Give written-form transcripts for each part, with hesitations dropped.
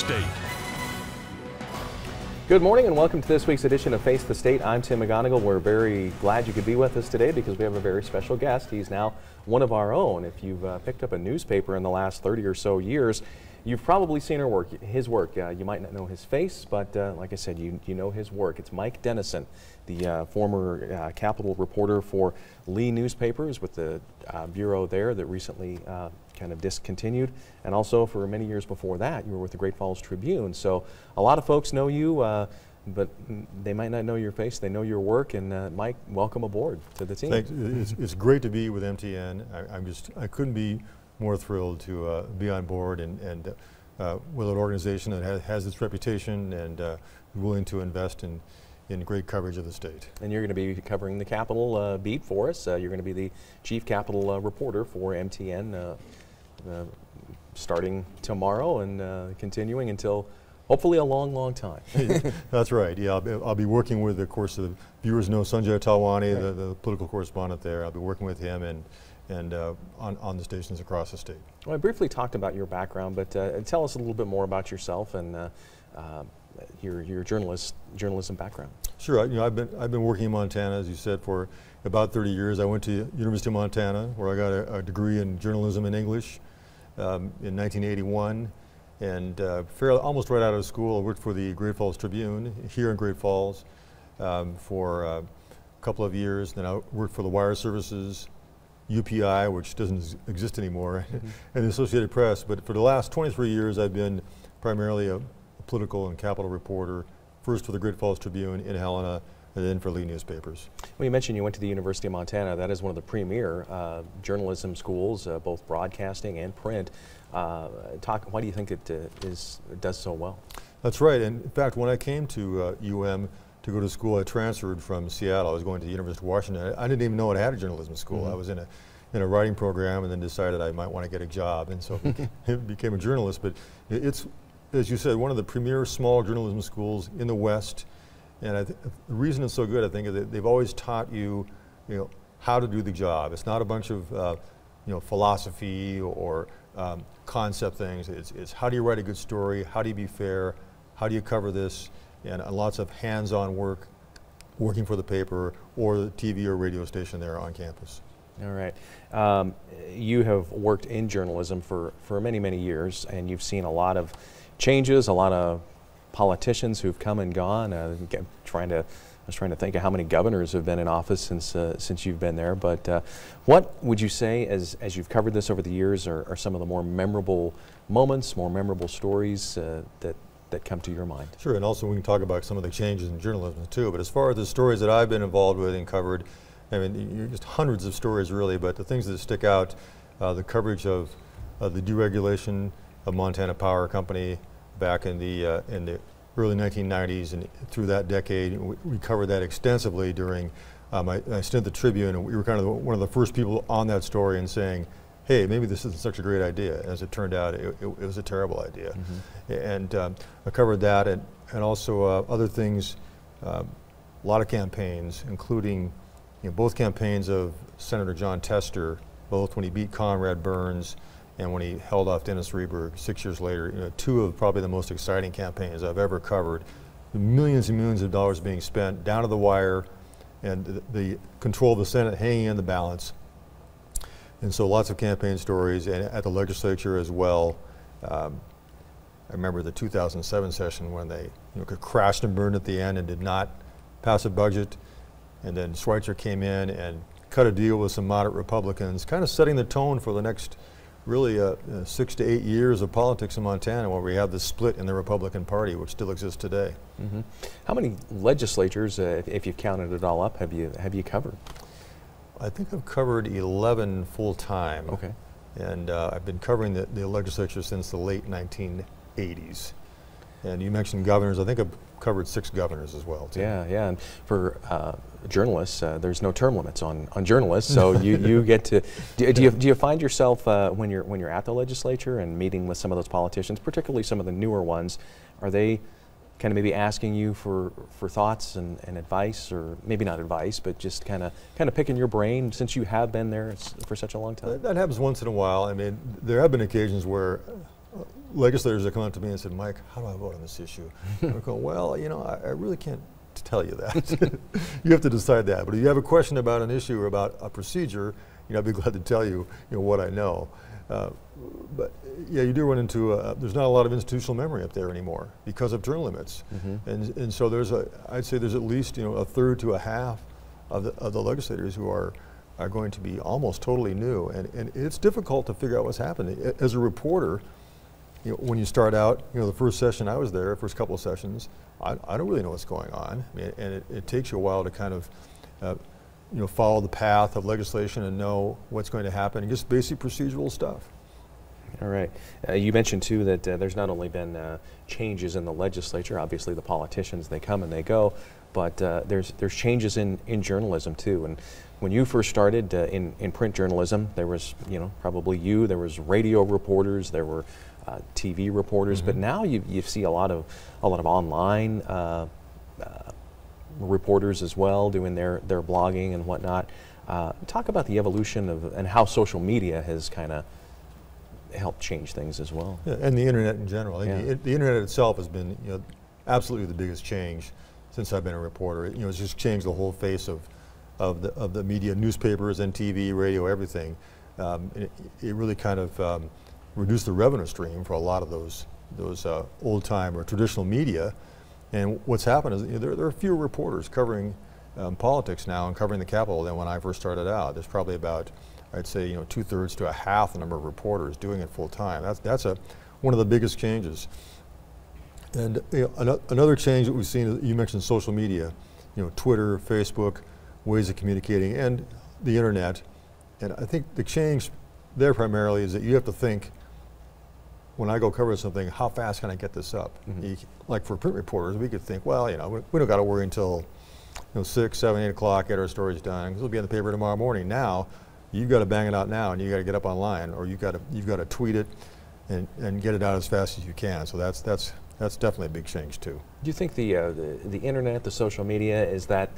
State. Good morning and welcome to this week's edition of Face the State. I'm Tim McGonigal. We're very glad you could be with us today because we have a very special guest. He's now one of our own. If you've picked up a newspaper in the last 30 or so years, you've probably seen his work. You might not know his face, but like I said, you know his work. It's Mike Dennison, the former Capitol reporter for Lee newspapers with the bureau there that recently kind of discontinued, and also for many years before that you were with the Great Falls Tribune. So a lot of folks know you, but they might not know your face. They know your work, and Mike, welcome aboard to the team. Thanks. It's great to be with MTN. I couldn't be more thrilled to be on board and with an organization that has its reputation and willing to invest in great coverage of the state. And you're going to be covering the Capitol beat for us. You're going to be the chief Capitol reporter for MTN starting tomorrow and continuing until hopefully a long, long time. That's right. Yeah, I'll be working with, of course, the viewers know Sanjay Talwani, right, the political correspondent there. I'll be working with him and on the stations across the state. Well, I briefly talked about your background, but tell us a little bit more about yourself and your journalism background. Sure. I've been working in Montana, as you said, for about 30 years. I went to University of Montana, where I got a degree in journalism and English in 1981, and almost right out of school, I worked for the Great Falls Tribune here in Great Falls for a couple of years. Then I worked for the Wire Services, UPI, which doesn't exist anymore, and the Associated Press. But for the last 23 years, I've been primarily a political and Capitol reporter, first for the Great Falls Tribune in Helena, and then for Lee newspapers. Well, you mentioned you went to the University of Montana. That is one of the premier journalism schools, both broadcasting and print. Why do you think it does so well? That's right. And in fact, when I came to UM to go to school, I transferred from Seattle. I was going to the University of Washington. I didn't even know it had a journalism school. I was in a writing program, and then decided I might want to get a job, and so became a journalist. But it's, as you said, one of the premier small journalism schools in the West. And the reason it's so good, I think, is that they've always taught you, how to do the job. It's not a bunch of, philosophy or concept things. It's how do you write a good story? How do you be fair? How do you cover this? And lots of hands-on work, working for the paper or the TV or radio station there on campus. All right. You have worked in journalism for many, many years, and you've seen a lot of changes, a lot of politicians who've come and gone. I was trying to think of how many governors have been in office since you've been there. But what would you say, as you've covered this over the years, are some of the more memorable moments, more memorable stories that come to your mind? Sure, and also we can talk about some of the changes in journalism too. But as far as the stories that I've been involved with and covered, I mean, just hundreds of stories really. But the things that stick out, the coverage of the deregulation of Montana Power Company back in the early 1990s, and through that decade, we covered that extensively during my stint at the Tribune, and we were kind of one of the first people on that story and saying, hey, maybe this isn't such a great idea. As it turned out, it was a terrible idea. And I covered that, and also other things, a lot of campaigns, including both campaigns of Senator John Tester, both when he beat Conrad Burns and when he held off Dennis Rieberg 6 years later. Two of probably the most exciting campaigns I've ever covered. Millions and millions of dollars being spent down to the wire, and the control of the Senate hanging in the balance. And so lots of campaign stories, and at the legislature as well. I remember the 2007 session when they crashed and burned at the end and did not pass a budget. And then Schweitzer came in and cut a deal with some moderate Republicans, kind of setting the tone for the next really 6 to 8 years of politics in Montana, where we have this split in the Republican Party, which still exists today. How many legislatures, if you've counted it all up, have you covered? I think I've covered 11 full-time. Okay. And I've been covering the legislature since the late 1980s. And you mentioned governors. I think I've covered 6 governors as well, too. Yeah. And for journalists, there's no term limits on journalists, so you get to. Do you find yourself when you're at the legislature and meeting with some of those politicians, particularly some of the newer ones, are they kind of maybe asking you for thoughts and advice, or maybe not advice, but just kind of picking your brain since you have been there for such a long time? That happens once in a while. I mean, there have been occasions where legislators that come up to me and said, Mike, how do I vote on this issue? I'm going, well, you know, I really can't tell you that. You have to decide that. But if you have a question about an issue or about a procedure, you know, I'd be glad to tell you, what I know. But yeah, you do run into, there's not a lot of institutional memory up there anymore because of term limits. And so I'd say there's at least, a third to a half of the legislators who are going to be almost totally new. And it's difficult to figure out what's happening. As a reporter, when you start out, the first session I was there, first couple of sessions, I don't really know what's going on. I mean, and it takes you a while to kind of, follow the path of legislation and know what's going to happen, and just basic procedural stuff. All right. You mentioned too that there's not only been changes in the legislature, obviously the politicians, they come and they go, but there's changes in journalism too. And when you first started in print journalism, there was, probably there was radio reporters, there were TV reporters, but now you see a lot of online reporters as well, doing their blogging and whatnot. Talk about the evolution of and how social media has kind of helped change things as well. Yeah, and the internet in general. Yeah. The internet itself has been, absolutely the biggest change since I've been a reporter. It's just changed the whole face of the media, newspapers and TV, radio, everything. It really kind of reduced the revenue stream for a lot of those old-time or traditional media. And what's happened is there are fewer reporters covering politics now and covering the Capitol than when I first started out. There's probably about, I'd say, 2/3 to a half the number of reporters doing it full time. That's one of the biggest changes. And another change that we've seen, you mentioned social media, Twitter, Facebook, ways of communicating, and the internet. And I think the change there primarily is that you have to think, when I go cover something, how fast can I get this up? Like for print reporters, we could think, well, we don't got to worry until 6, 7, 8 o'clock, get our stories done, because it'll be in the paper tomorrow morning. Now, you've got to bang it out now, and you got to get up online, or you've got to tweet it and get it out as fast as you can. So that's definitely a big change too. Do you think the internet, the social media, is that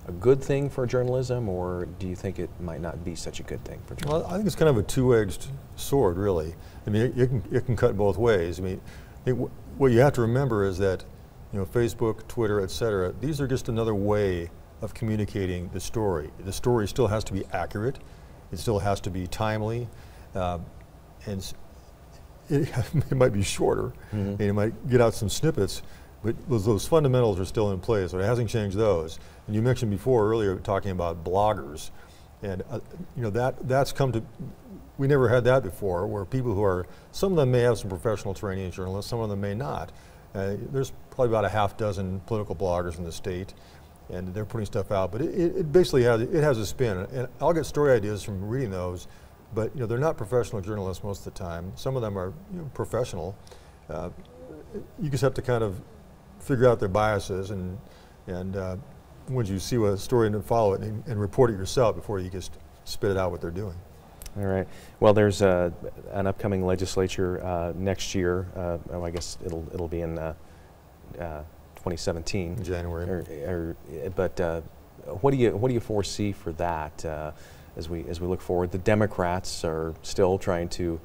a good thing for journalism, or do you think it might not be such a good thing for journalism? Well, I think it's kind of a two-edged sword, really. I mean, it can cut both ways. I mean, what you have to remember is that, Facebook, Twitter, et cetera, these are just another way of communicating the story. The story still has to be accurate. It still has to be timely, and it might be shorter, and it might get out some snippets, but those fundamentals are still in place, so it hasn't changed those. And you mentioned before earlier talking about bloggers, and that's come to, we never had that before, where people who are, some of them may have some professional training as journalists, some of them may not. There's probably about a half dozen political bloggers in the state, and they're putting stuff out, but it basically has a spin. And I'll get story ideas from reading those, but they're not professional journalists most of the time. Some of them are professional. You just have to kind of figure out their biases, and once you see a story, and follow it and report it yourself before you just spit it out what they're doing. All right. Well, there's an upcoming legislature next year. I guess it'll be in 2017, January. But what do you foresee for that as we look forward? The Democrats are still trying to.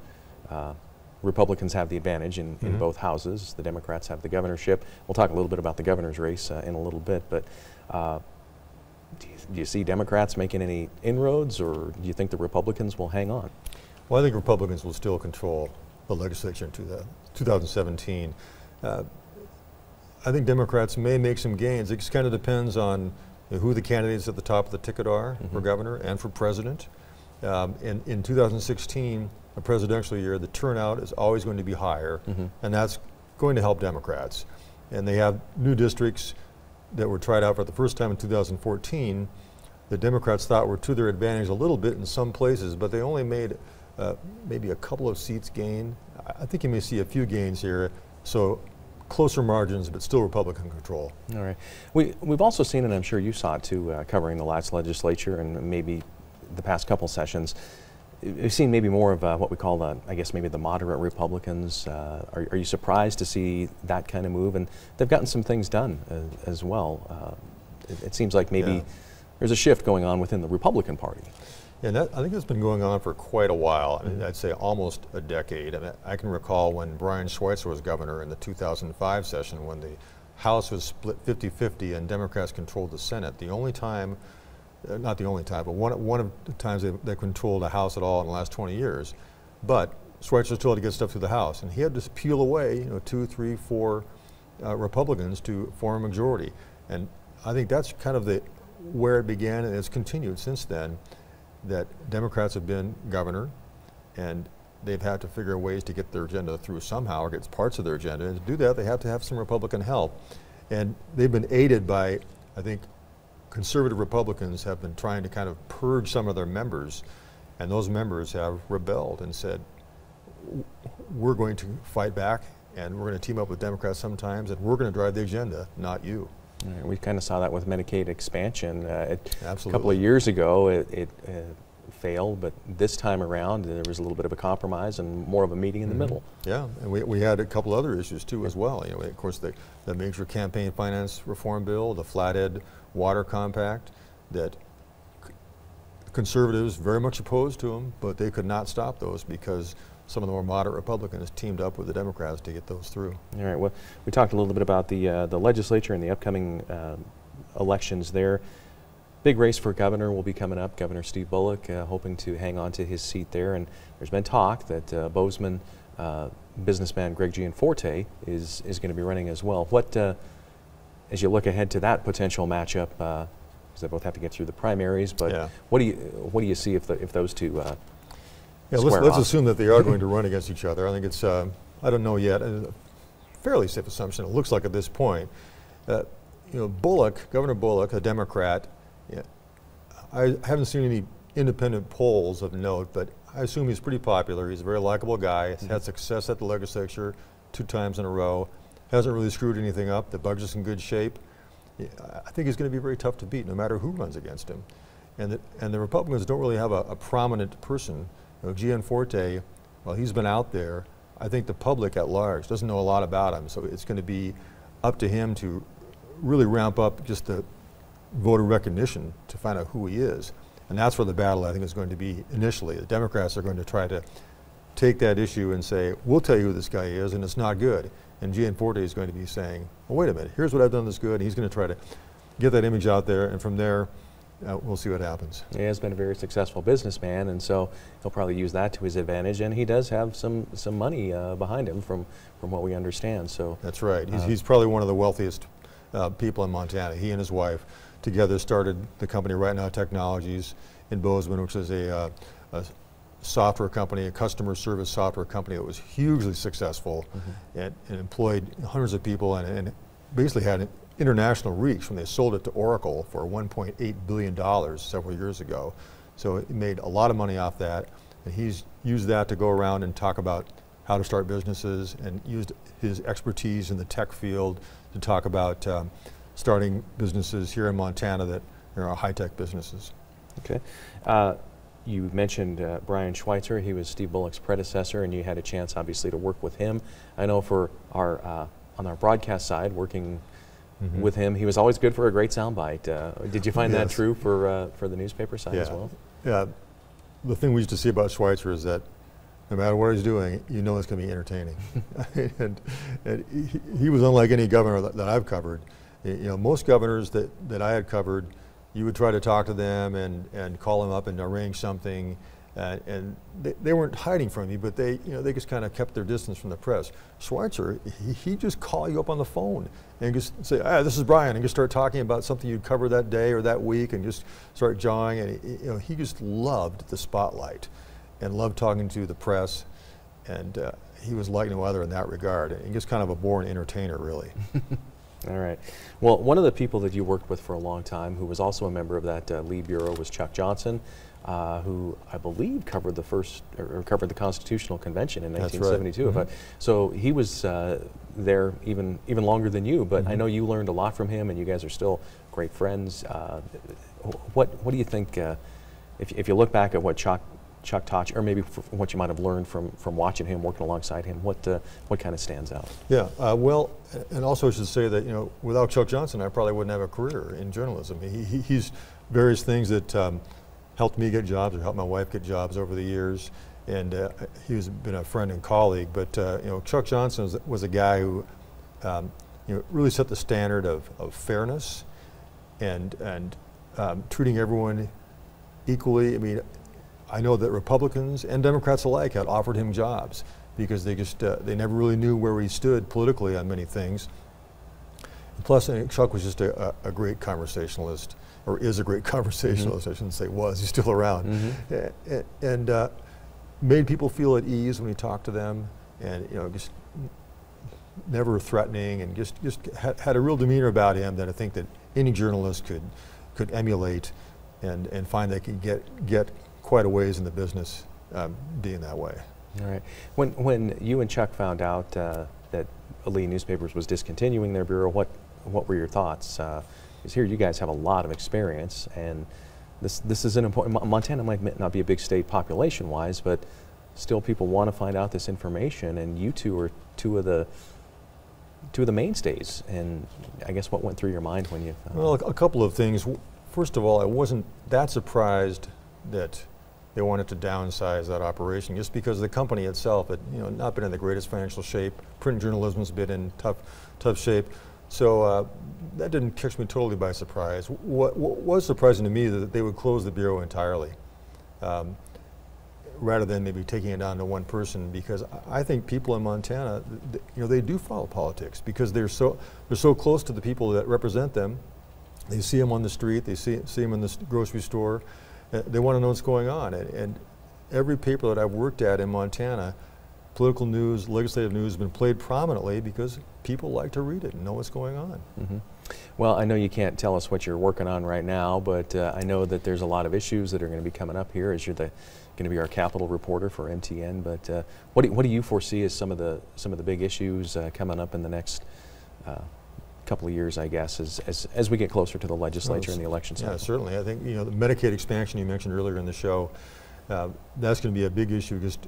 Republicans have the advantage in both houses. The Democrats have the governorship. We'll talk a little bit about the governor's race in a little bit, but do you see Democrats making any inroads, or do you think the Republicans will hang on? Well, I think Republicans will still control the legislature in 2017. I think Democrats may make some gains. It just kind of depends on who the candidates at the top of the ticket are for governor and for president. In 2016, a presidential year, the turnout is always going to be higher, and that's going to help Democrats. And they have new districts that were tried out for the first time in 2014. The Democrats thought were to their advantage a little bit in some places, but they only made maybe a couple of seats gain. I think you may see a few gains here, so closer margins, but still Republican control. All right. We've also seen, and I'm sure you saw it too, covering the last legislature and maybe the past couple sessions, we've seen maybe more of what we call I guess maybe the moderate Republicans. Are you surprised to see that kind of move? And they've gotten some things done as well. It seems like maybe there's a shift going on within the Republican Party. And I think that's been going on for quite a while. I mean, I'd say almost a decade. I mean, I can recall when Brian Schweitzer was governor in the 2005 session, when the House was split 50-50 and Democrats controlled the Senate. The only time, not the only time, but one of the times they controlled a House at all in the last 20 years. But Schweitzer was told to get stuff through the House, and he had to peel away, 2, 3, 4 Republicans to form a majority. And I think that's kind of where it began, and it's continued since then, that Democrats have been governor, and they've had to figure ways to get their agenda through somehow, or get parts of their agenda. And to do that, they have to have some Republican help. And they've been aided by, I think, conservative Republicans have been trying to kind of purge some of their members, and those members have rebelled and said, we're going to fight back, and we're going to team up with Democrats sometimes, and we're going to drive the agenda, not you. Right, we kind of saw that with Medicaid expansion. A Absolutely. couple of years ago, it failed, but this time around, there was a little bit of a compromise and more of a meeting in the middle. Yeah, and we had a couple other issues too as well. Of course, the major campaign finance reform bill, the Flathead Water Compact, that conservatives very much opposed to them, but they could not stop those because some of the more moderate Republicans teamed up with the Democrats to get those through. All right. Well, we talked a little bit about the legislature and the upcoming elections there. Big race for governor will be coming up. Governor Steve Bullock hoping to hang on to his seat there, and there's been talk that Bozeman businessman Greg Gianforte is going to be running as well. What, as you look ahead to that potential matchup, because they both have to get through the primaries, but yeah. What do you see if those two? Yeah, let's assume that they are going to run against each other. I think it's, I don't know yet, a fairly safe assumption, it looks like at this point. Bullock, Governor Bullock, a Democrat, I haven't seen any independent polls of note, but I assume he's pretty popular. He's a very likable guy. He's had success at the legislature 2 times in a row. Hasn't really screwed anything up. The budget's in good shape. I think he's going to be very tough to beat no matter who runs against him. And the Republicans don't really have a prominent person. Gianforte, well, he's been out there. I think the public at large doesn't know a lot about him, so it's going to be up to him to really ramp up just the voter recognition to find out who he is. And that's where the battle, I think, is going to be initially. The Democrats are going to try to take that issue and say, we'll tell you who this guy is, and it's not good. And Gianforte is going to be saying, well, wait a minute, here's what I've done that's good. And he's going to try to get that image out there, and from there, we'll see what happens. He has been a very successful businessman, and so he'll probably use that to his advantage. And he does have some money behind him, from what we understand. So that's right. He's probably one of the wealthiest people in Montana. He and his wife together started the company Right Now Technologies in Bozeman, which is a software company, a customer service software company that was hugely successful and employed hundreds of people and basically had an international reach when they sold it to Oracle for $1.8 billion several years ago. So it made a lot of money off that, and he's used that to go around and talk about how to start businesses, and used his expertise in the tech field to talk about starting businesses here in Montana that are high-tech businesses. Okay. You mentioned Brian Schweitzer. He was Steve Bullock's predecessor, and you had a chance, obviously, to work with him. I know for our on our broadcast side, working with him, he was always good for a great soundbite. Did you find that true for the newspaper side as well? Yeah. The thing we used to see about Schweitzer is that no matter what he's doing, you know it's going to be entertaining. and he was unlike any governor that I've covered. Most governors that I had covered, you would try to talk to them and call them up and arrange something, and they weren't hiding from you, but they just kind of kept their distance from the press. Schweitzer, he just call you up on the phone and just say, this is Brian, and just start talking about something you'd cover that day or that week, and just start jawing. And he just loved the spotlight and loved talking to the press, and he was like no other in that regard. And just kind of a born entertainer, really. All right. Well, one of the people that you worked with for a long time, who was also a member of that Lee Bureau, was Chuck Johnson, who I believe covered the Constitutional Convention in 1972. That's right. So he was there even longer than you. But I know you learned a lot from him, and you guys are still great friends. What do you think? If you look back at what Chuck taught you, or maybe what you might have learned from watching him, working alongside him, what kind of stands out? Yeah, well, and also I should say that without Chuck Johnson, I probably wouldn't have a career in journalism. He's various things that helped me get jobs or helped my wife get jobs over the years. And he's been a friend and colleague. But you know, Chuck Johnson was a guy who you know, really set the standard of fairness and treating everyone equally. I mean, I know that Republicans and Democrats alike had offered him jobs because they just they never really knew where he stood politically on many things. And plus, I think Chuck was just a great conversationalist, or is a great conversationalist. I shouldn't say was; he's still around, and made people feel at ease when he talked to them, and you know, just never threatening, and just had a real demeanor about him that I think that any journalist could emulate, and find they can get quite a ways in the business being that way. All right. When you and Chuck found out that Lee Newspapers was discontinuing their bureau, what were your thoughts? Because here you guys have a lot of experience, and this is an important. Montana might not be a big state population-wise, but still people want to find out this information, and you two are two of the mainstays. And I guess what went through your mind when you? Well, a couple of things. First of all, I wasn't that surprised that they wanted to downsize that operation, just because the company itself had, you know, not been in the greatest financial shape. Print journalism's been in tough shape. So that didn't catch me totally by surprise. What was surprising to me is that they would close the bureau entirely, rather than maybe taking it down to one person. Because I think people in Montana, you know, they do follow politics because they're so close to the people that represent them. They see them on the street, they see them in the grocery store. They want to know what's going on. And every paper that I've worked at in Montana, political news, legislative news, has been played prominently because people like to read it and know what's going on. Well, I know you can't tell us what you're working on right now, but I know that there's a lot of issues that are going to be coming up here as you're going to be our capital reporter for MTN. But what do you foresee as some of the big issues coming up in the next couple of years, I guess, as we get closer to the legislature and the election cycle? Yeah, certainly. I think, you know, the Medicaid expansion you mentioned earlier in the show, that's going to be a big issue, just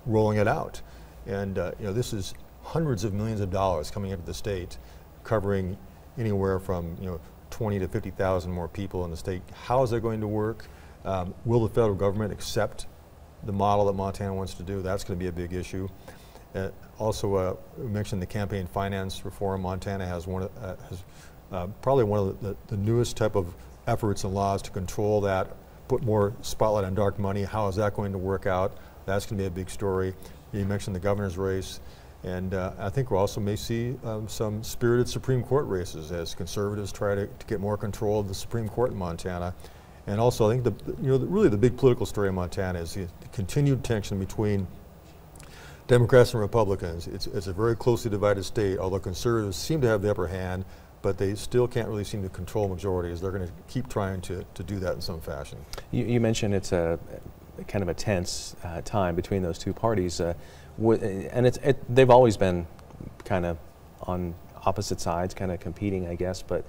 rolling it out. And you know, this is hundreds of millions of dollars coming into the state, covering anywhere from, you know, 20 to 50,000 more people in the state. How is that going to work? Will the federal government accept the model that Montana wants to do? That's going to be a big issue. Also, we mentioned the campaign finance reform. Montana has probably one of the newest type of efforts and laws to control that, put more spotlight on dark money. How is that going to work out? That's going to be a big story. You mentioned the governor's race, and I think we also may see some spirited Supreme Court races as conservatives try to get more control of the Supreme Court in Montana. And also, I think really the big political story in Montana is the continued tension between Democrats and Republicans. It's a very closely divided state, although conservatives seem to have the upper hand, but they still can't really seem to control majorities. They're going to keep trying to do that in some fashion. You mentioned it's a kind of a tense time between those two parties, and they've always been kind of on opposite sides, kind of competing, I guess. But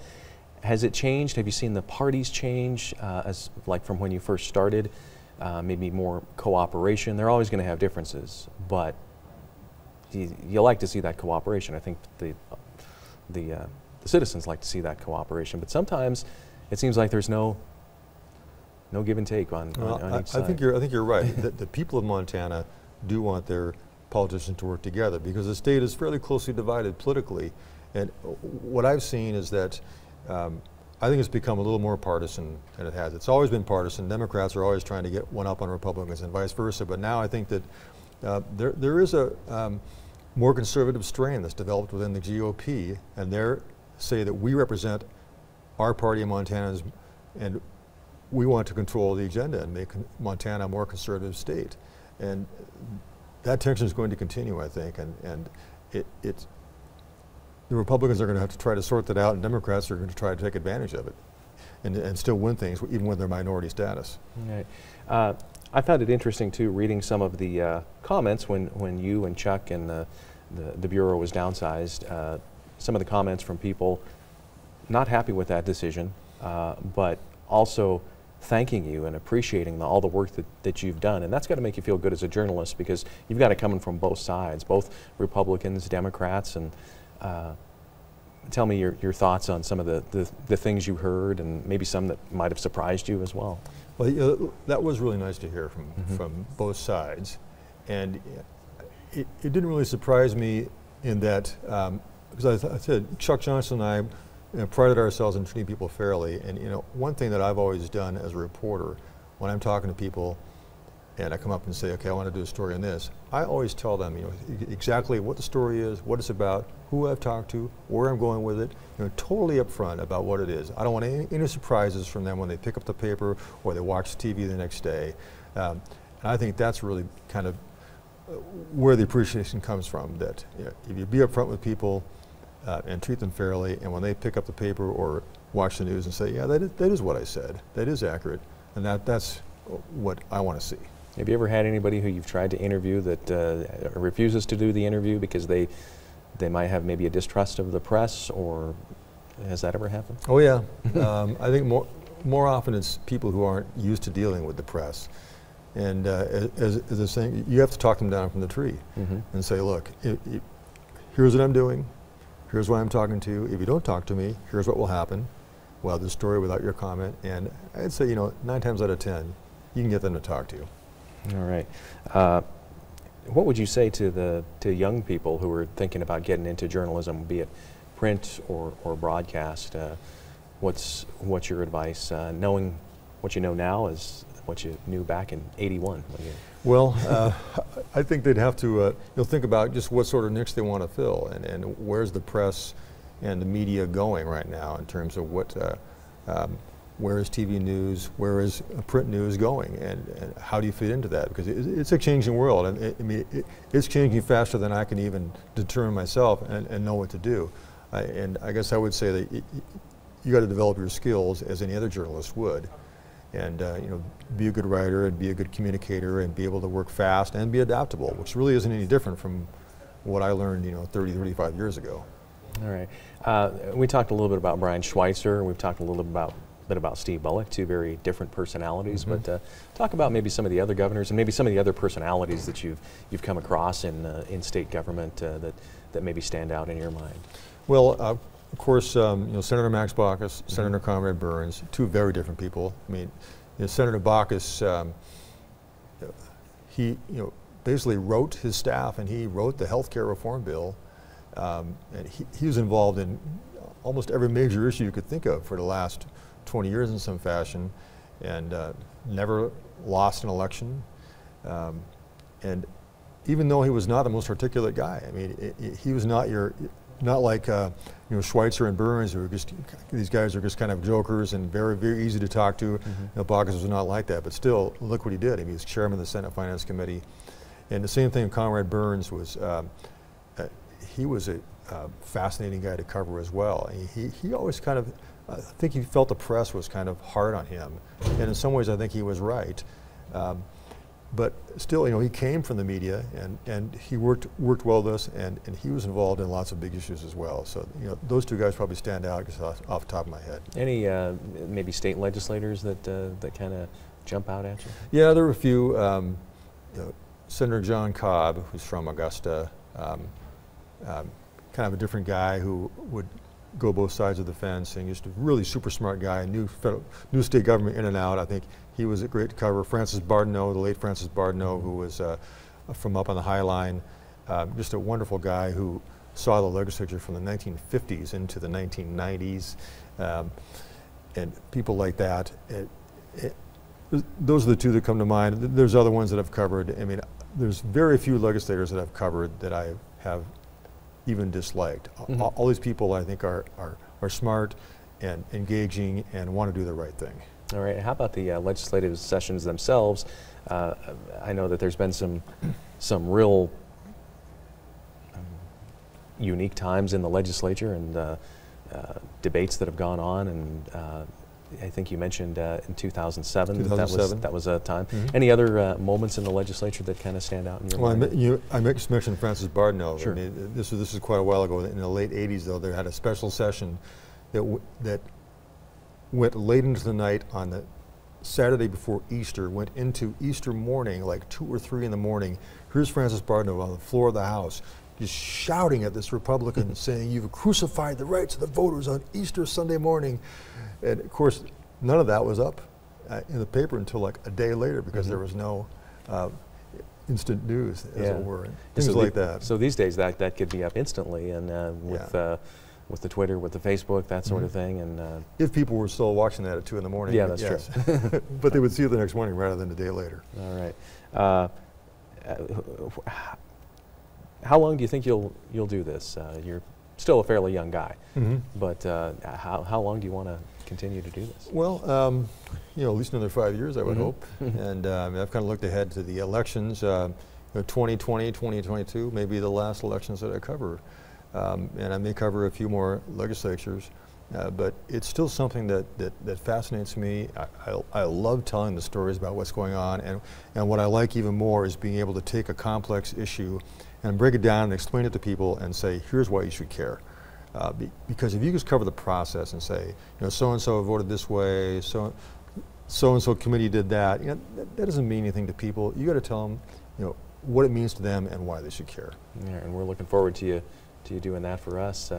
has it changed? Have you seen the parties change as like from when you first started? Maybe more cooperation. They're always going to have differences, but you like to see that cooperation. I think the citizens like to see that cooperation, but sometimes it seems like there's no give and take on each side. I think you're right. The people of Montana do want their politicians to work together because the state is fairly closely divided politically, and what I've seen is that I think it's become a little more partisan than it has. It's always been partisan. Democrats are always trying to get one up on Republicans and vice versa, but now I think that there is a more conservative strain that's developed within the GOP, and they say that we represent our party in Montana, and we want to control the agenda and make Montana a more conservative state. And that tension is going to continue, I think, and it's the Republicans are going to have to try to sort that out, and Democrats are going to try to take advantage of it and still win things, even with their minority status. Right. I found it interesting, too, reading some of the comments when you and Chuck and the Bureau was downsized. Some of the comments from people not happy with that decision, but also thanking you and appreciating all the work that you've done. And that's got to make you feel good as a journalist because you've got it coming from both sides, both Republicans, Democrats, and tell me your thoughts on some of the things you heard, and maybe some that might have surprised you as well. Well, that was really nice to hear from both sides, and it didn't really surprise me in that, because I said Chuck Johnson and I prided ourselves in treating people fairly, and one thing that I've always done as a reporter, when I'm talking to people and I come up and say, okay, I want to do a story on this, I always tell them exactly what the story is, what it's about, who I've talked to, where I'm going with it, totally upfront about what it is. I don't want any surprises from them when they pick up the paper or they watch TV the next day. And I think that's really kind of where the appreciation comes from, that if you be upfront with people and treat them fairly, and when they pick up the paper or watch the news and say, yeah, that is what I said, that is accurate, and that's what I want to see. Have you ever had anybody who you've tried to interview that refuses to do the interview because they might have maybe a distrust of the press, or has that ever happened? Oh yeah, I think more often it's people who aren't used to dealing with the press. And as I was saying, you have to talk them down from the tree and say, look, here's what I'm doing, here's why I'm talking to you. If you don't talk to me, here's what will happen. Well, the story without your comment, and I'd say 9 times out of 10, you can get them to talk to you. All right. What would you say to young people who are thinking about getting into journalism, be it print or broadcast? What's your advice, knowing what you know now is what you knew back in '81? Well, I think they'd have to think about just what sort of niche they want to fill, and where's the press and the media going right now in terms of what, where is TV news, where is print news going, and how do you fit into that? Because it's a changing world, and it's changing faster than I can even determine myself and know what to do. And I guess I would say that you got to develop your skills as any other journalist would, and be a good writer and be a good communicator and be able to work fast and be adaptable, which really isn't any different from what I learned 30, 35 years ago. All right. We talked a little bit about Brian Schweitzer. We've talked a little bit about Steve Bullock, two very different personalities. But talk about maybe some of the other governors and maybe some of the other personalities that you've come across in state government that maybe stand out in your mind. Well, of course, Senator Max Baucus, Senator Conrad Burns, two very different people. I mean, Senator Baucus, he basically wrote his staff, and he wrote the health care reform bill. And he was involved in almost every major issue you could think of for the last 20 years in some fashion, and never lost an election. And even though he was not the most articulate guy, I mean, he was not like Schweitzer and Burns, who are just, these guys are just kind of jokers and very, very easy to talk to. Baucus was not like that, but still, look what he did. I mean, he was chairman of the Senate Finance Committee. And the same thing, Conrad Burns was, he was a fascinating guy to cover as well. He always kind of, I think he felt the press was kind of hard on him. And in some ways, I think he was right. But still, he came from the media, and he worked well with us, and he was involved in lots of big issues as well. So, those two guys probably stand out just off the top of my head. Any maybe state legislators that kind of jump out at you? Yeah, there were a few. Senator John Cobb, who's from Augusta, kind of a different guy who would go both sides of the fence, and just a really super smart guy, knew state government in and out. I think he was a great cover. Francis Bardino, the late Francis Bardino, who was from up on the High Line, just a wonderful guy who saw the legislature from the 1950s into the 1990s, and people like that. Those are the two that come to mind. There's other ones that I've covered. I mean, there's very few legislators that I've covered that I have even disliked. All these people, I think, are smart and engaging and want to do the right thing. All right. How about the legislative sessions themselves? I know that there's been some real unique times in the legislature and debates that have gone on, and I think you mentioned in 2007. That was a time. Any other moments in the legislature that kind of stand out in your mind? I mentioned Francis Bardino. Sure. I mean, this is quite a while ago. In the late 80s, though, they had a special session that went late into the night on the Saturday before Easter, went into Easter morning, like 2 or 3 in the morning. Here's Francis Bardino on the floor of the House just shouting at this Republican saying, "You've crucified the rights of the voters on Easter Sunday morning." And of course, none of that was up in the paper until like a day later, because there was no instant news, as it were, and things like that. So these days that could be up instantly, and with the Twitter, with the Facebook, that sort of thing. And if people were still watching that at 2 in the morning. Yeah, that's true. But they would see it the next morning rather than a day later. All right. How long do you think you'll do this? You're still a fairly young guy, but how long do you want to continue to do this? Well, you know, at least another 5 years, I would hope. And I've kind of looked ahead to the elections. 2020, 2022 may be the last elections that I cover. And I may cover a few more legislatures, but it's still something that fascinates me. I love telling the stories about what's going on, and what I like even more is being able to take a complex issue and break it down and explain it to people and say, here's why you should care. Because if you just cover the process and say, you know, so-and-so voted this way, so-and-so committee did that, you know, that doesn't mean anything to people. You got to tell them, you know, what it means to them and why they should care. Yeah, and we're looking forward to you doing that for us.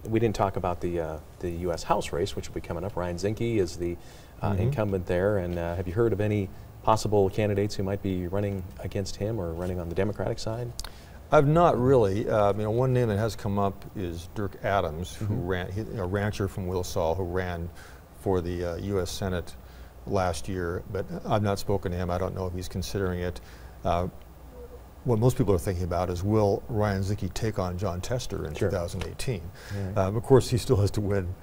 We didn't talk about the U.S. House race, which will be coming up. Ryan Zinke is the incumbent there, and have you heard of any possible candidates who might be running against him or running on the Democratic side? I've not really. You know, one name that has come up is Dirk Adams, who ran, a rancher from Wilsall, who ran for the U.S. Senate last year, but I've not spoken to him. I don't know if he's considering it. What most people are thinking about is, will Ryan Zinke take on John Tester in 2018? Of course, he still has to win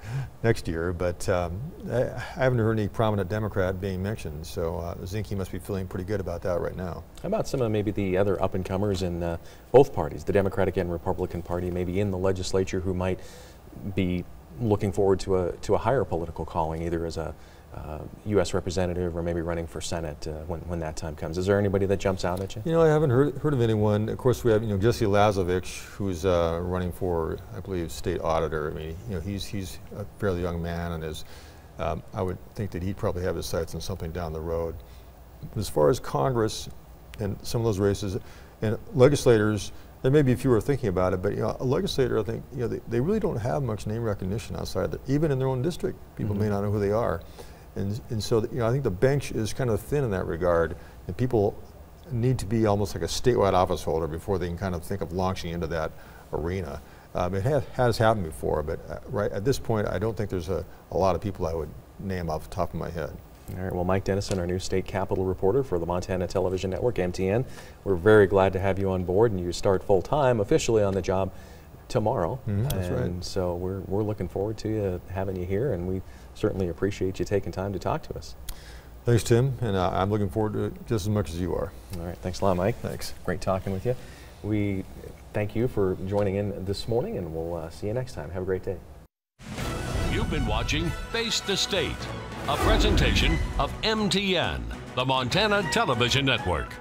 next year, but I haven't heard any prominent Democrat being mentioned, so Zinke must be feeling pretty good about that right now. How about some of maybe the other up-and-comers in both parties, the Democratic and Republican Party, maybe in the legislature, who might be looking forward to a higher political calling, either as a U.S. representative or maybe running for Senate when that time comes? Is there anybody that jumps out at you? You know, I haven't heard of anyone. Of course, we have, you know, Jesse Lazovich, who's running for, I believe, state auditor. I mean, you know, he's a fairly young man, and is I would think that he'd probably have his sights on something down the road. But as far as Congress and some of those races and legislators, there may be fewer thinking about it, but you know, a legislator, I think, you know, they really don't have much name recognition outside even in their own district. People may not know who they are. And so, you know, I think the bench is kind of thin in that regard, and people need to be almost like a statewide office holder before they can kind of think of launching into that arena. It has happened before, but right at this point, I don't think there's a lot of people I would name off the top of my head. All right, well, Mike Dennison, our new state capitol reporter for the Montana Television Network, MTN, we're very glad to have you on board, and you start full-time officially on the job tomorrow. That's right. And so we're looking forward to having you here, and we certainly appreciate you taking time to talk to us. Thanks, Tim, and I'm looking forward to it just as much as you are. All right, thanks a lot, Mike. Thanks. Great talking with you. We thank you for joining in this morning, and we'll see you next time. Have a great day. You've been watching Face the State, a presentation of MTN, the Montana Television Network.